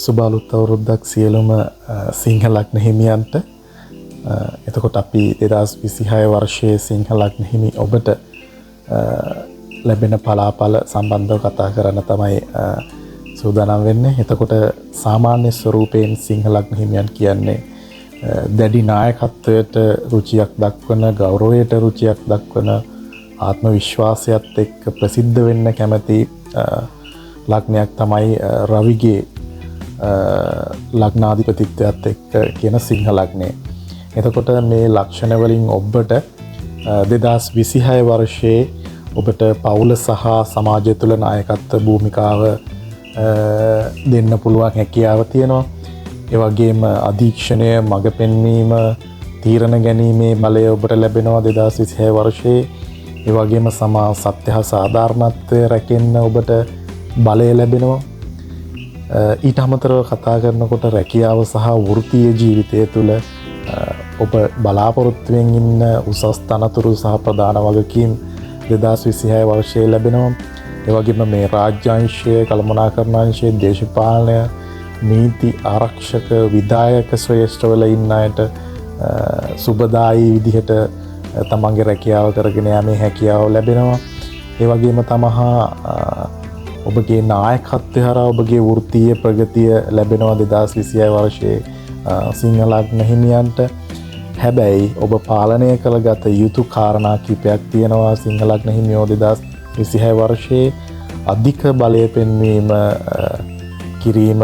සුබ අලුත් අවුරුද්දක් සියලුම සිංහ ලග්න හිමියන්ට. එතකොට අපි 2026 වර්ෂයේ සිංහ ලග්න හිමි ඔබට ලැබෙන පලාපල සම්බන්ධව කතා කරන්න තමයි සූදානම් වෙන්නේ. එතකොට සාමාන්‍ය ස්වරූපයෙන් සිංහ ලග්න හිමියන් කියන්නේ දැඩි නායකත්වයට රුචියක් දක්වන, ගෞරවයට රුචියක් දක්වන, ආත්ම විශ්වාසයත් එක්ක ප්‍රසිද්ධ වෙන්න කැමති ලග්නයක් තමයි රවිගේ ලග්නාධිපතිත්වයත් එක්ක කියන සිංහ ලග්නය. එතකොට මේ ලක්ෂණ වලින් ඔබට 2026 වර්ෂයේ ඔබට පවුල සහ සමාජය තුළ නායකත්ව භූමිකාව දෙන්න පුළුවන් හැකියාව තියෙනවා. ඒ වගේම අධීක්ෂණය, මඟ පෙන්වීම, තීරණ ගැනීමේ බලය ඔබට ලැබෙනවා 2026 වර්ෂයේ. ඒ වගේම සත්‍ය හා සාධාරණත්වය රැකෙන්න ඔබට බලය ලැබෙනවා. ඊට අමතරව කතා කරනකොට රැකියාව සහ වෘත්තීය ජීවිතය තුළ ඔබ බලාපොරොත්තුවෙන් ඉන්න උසස් තනතුරු සහ ප්‍රධාන වගකීම් 2026 වර්ෂයේ ලැබෙනවා. ඒ වගේම මේ රාජ්‍යාංශය, කළමනාකරණ අංශය, දේශපාලනය, නීති ආරක්ෂක, විධායක ශ්‍රේෂ්ඨවල ඉන්න අයට සුබදායී විදිහට තමන්ගේ රැකියාව කරගෙන යාමේ හැකියාව ලැබෙනවා. ඒ වගේම ඔබගේ නායකත්වය හරහා ඔබගේ වෘත්තීය ප්‍රගතිය ලැබෙනවා 2026 වර්ෂයේ සිංහ ලග්න හිමියන්ට. හැබැයි ඔබ පාලනය කරගත යුතු කාරණා කිහිපයක් තියෙනවා සිංහ ලග්න හිමියෝ 2026 වර්ෂයේ. අධික බලය පෙන්වීම කිරීම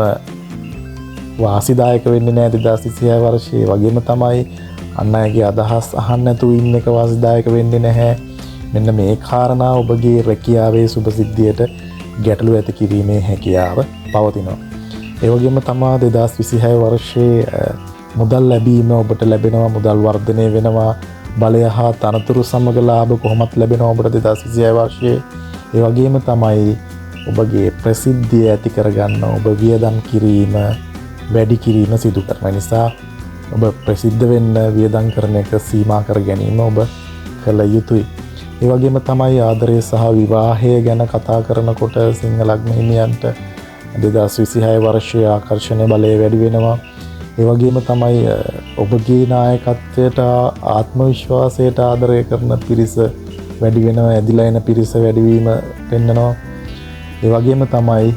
වාසිදායක වෙන්නේ නැහැ 2026 වර්ෂයේ. වගේම තමයි අන් අයගේ අදහස් අහන්න නැතුව ඉන්න එක වාසිදායක වෙන්නේ නැහැ. මෙන්න මේ කාරණා ඔබගේ රැකියාවේ සුබසිද්ධියට ගැටලු ඇති කිරීමේ හැකියාව පවතිනවා. ඒ වගේම තමයි 2026 වර්ෂයේ මුදල් ලැබීම ඔබට ලැබෙනවා, මුදල් වර්ධනය වෙනවා, බලය හා තනතුරු සමග ලාභ කොහොමත් ලැබෙනවා ඔබට 2026 වර්ෂයේ. ඒ වගේම තමයි ඔබගේ ප්‍රසිද්ධිය ඇති කරගන්න ඔබ වියදම් කිරීම වැඩි කිරීම සිදු කරන නිසා ඔබ ප්‍රසිද්ධ වෙන්න වියදම් කරන එක සීමා කර ගැනීම ඔබ කළ යුතුයි. ඒ වගේම තමයි ආදරය සහ විවාහය ගැන කතා කරනකොට සිංහ ලග්න හිමියන්ට 2026 වර්ෂයේ ආකර්ෂණ බලය වැඩි වෙනවා. ඒ වගේම තමයි ඔබගේ නායකත්වයට, ආත්ම විශ්වාසයට ආදරය කරන පිරිස වැඩි වෙනවා, ඇදිලා එන පිරිස වැඩිවීම පෙන්නනවා. ඒ වගේම තමයි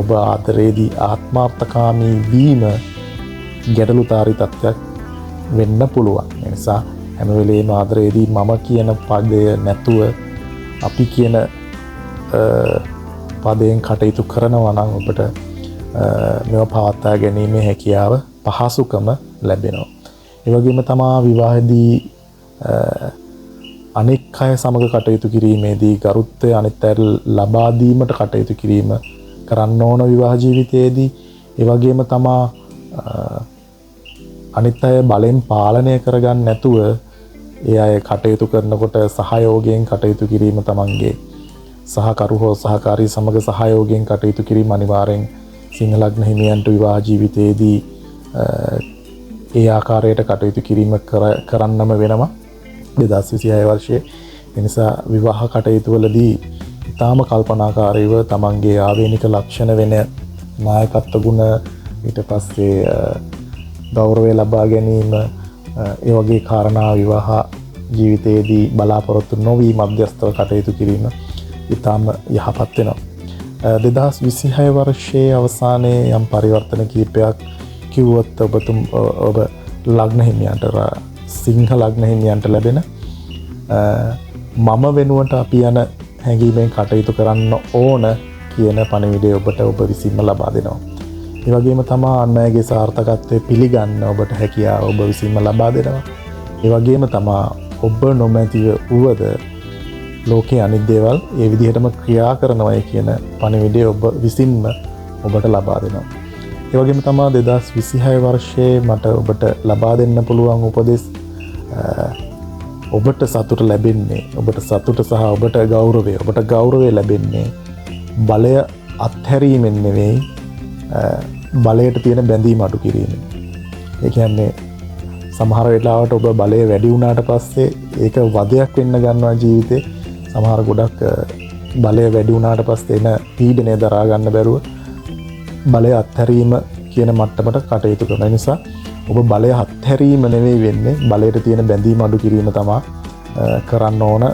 ඔබ ආදරයේදී ආත්මාර්ථකාමී වීම ගැටලුකාරී තත්ත්වයක් වෙන්න පුළුවන්. ඒ නිසා හැම වෙලේම ආදරයේදී මම කියන පදය නැතුව අපි කියන පදයෙන් කටයුතු කරනවා නම් ඔබට මේවා පවත්වා ගැනීමේ හැකියාව, පහසුකම ලැබෙනවා. ඒ වගේම තමයි විවාහදී අනෙක් අය සමග කටයුතු කිරීමේදී ගරුත්වය අනිත් අයට ලබා දීමට කටයුතු කිරීම කරන්න ඕන විවාහ ජීවිතයේදී. ඒ වගේම තමයි අනිත් අය බලෙන් පාලනය කරගන්න නැතුව ඒ අය කටයුතු කරනකොට සහයෝගයෙන් කටයුතු කිරීම, තමන්ගේ සහකරු හෝ සහකාරී සමග සහයෝගයෙන් කටයුතු කිරීම අනිවාර්යෙන් සිංහ ලග්න හිමියන්ට විවාහ ජීවිතයේදී ඒ ආකාරයට කටයුතු කිරීම කරන්නම වෙනවා 2026 වර්ෂයේ. ඒ නිසා විවාහ කටයුතු වලදී ඉතාම කල්පනාකාරීව තමන්ගේ ආවේනික ලක්ෂණ වෙන නායකත්ව ගුණ, ඊට පස්සේ ගෞරවය ලබා ගැනීම, ඒ වගේ කාරණා විවාහ ජීවිතයේදී බලාපොරොත්තු නොවී මධ්‍යස්ථව කටයුතු කිරීම ඉතාම යහපත් වෙනවා. 2026 වර්ෂයේ අවසානයේ යම් පරිවර්තන කීපයක් කිව්වොත් ඔබ ලග්න හිමියන්ට, සිංහ ලග්න හිමියන්ට ලැබෙන මම වෙනුවට අපි යන හැඟීමෙන් කටයුතු කරන්න ඕන කියන පණිවිඩය ඔබට ඔබ විසින්ම ලබා දෙනවා. ඒ වගේම තමයි අන් අයගේ සාර්ථකත්වය පිළිගන්න ඔබට හැකියාව ඔබ විසින්ම ලබා දෙනවා. ඒ වගේම තමයි ඔබ නොමැතිව වුවද ලෝකයේ අනිත් දේවල් ඒ විදිහටම ක්‍රියා කරනවා කියන පණිවිඩය ඔබ විසින්ම ඔබට ලබා දෙනවා. ඒ වගේම තමයි 2026 වර්ෂයේ මට ඔබට ලබා දෙන්න පුළුවන් උපදෙස්, ඔබට සතුට ලැබෙන්නේ, ඔබට සතුට සහ ඔබට ගෞරවය ලැබෙන්නේ බලය අත්හැරීමෙන් නෙවෙයි, බලයට තියෙන බැඳීම අඩු කිරීමෙන්. ඒ කියන්නේ සමහර වෙලාවට ඔබ බලය වැඩි වුණාට පස්සේ ඒක වදයක් වෙන්න ගන්නවා ජීවිතේ. සමහර ගොඩක් බලය වැඩි වුණාට පස්සේ එන පීඩනය දරා ගන්න බැරුව බලය අත්හැරීම කියන මට්ටමට කටයුතු කරන නිසා ඔබ බලය අත්හැරීම නෙවෙයි වෙන්නේ බලයට තියෙන බැඳීම අඩු කිරීම තමයි කරන්න ඕන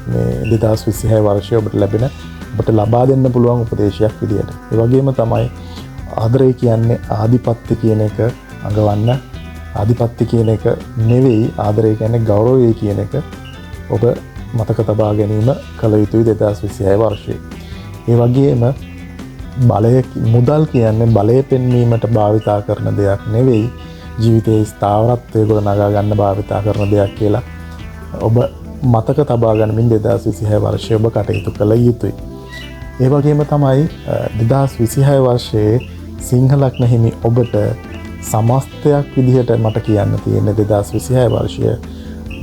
මේ 2026 වර්ෂයේ ඔබට ලැබෙන ඔබට ලබා දෙන්න පුළුවන් උපදේශයක් විදියට. ඒ වගේම තමයි ආදරය කියන්නේ ආධිපත්‍ය කියන එක අඟවන්න ආධිපත්‍ය කියන එක නෙවෙයි ආදරය කියන්නේ ගෞරවය කියන එක ඔබ මතක තබා ගැනීම කළ යුතුයි 2026 වර්ෂයේ. ඒ වගේම බලය මුදල් කියන්නේ බලය පෙන්වීමට භාවිතා කරන දෙයක් නෙවෙයි ජීවිතයේ ස්ථාවරත්වය ගොඩනගා ගන්න භාවිතා කරන දෙයක් කියලා ඔබ මතක තබා ගනිමින් 2026 වර්ෂයේ ඔබ කටයුතු කළ යුතුයි. ඒ වගේම තමයි 2026 වර්ෂයේ සිංහ ලග්න හිමි ඔබට සමස්තයක් විදිහට මට කියන්න තියෙන 2026 වර්ෂය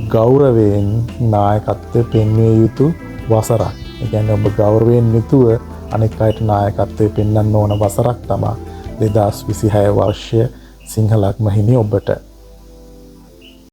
ගෞරවයෙන් නායකත්වය පෙන්විය යුතු වසරක්. ඒ කියන්නේ ඔබ ගෞරවයෙන් යුතුව අනෙක් අයට නායකත්වය පෙන්වන්න ඕන වසරක් තමයි 2026 වර්ෂය සිංහ ලග්න හිමි ඔබට.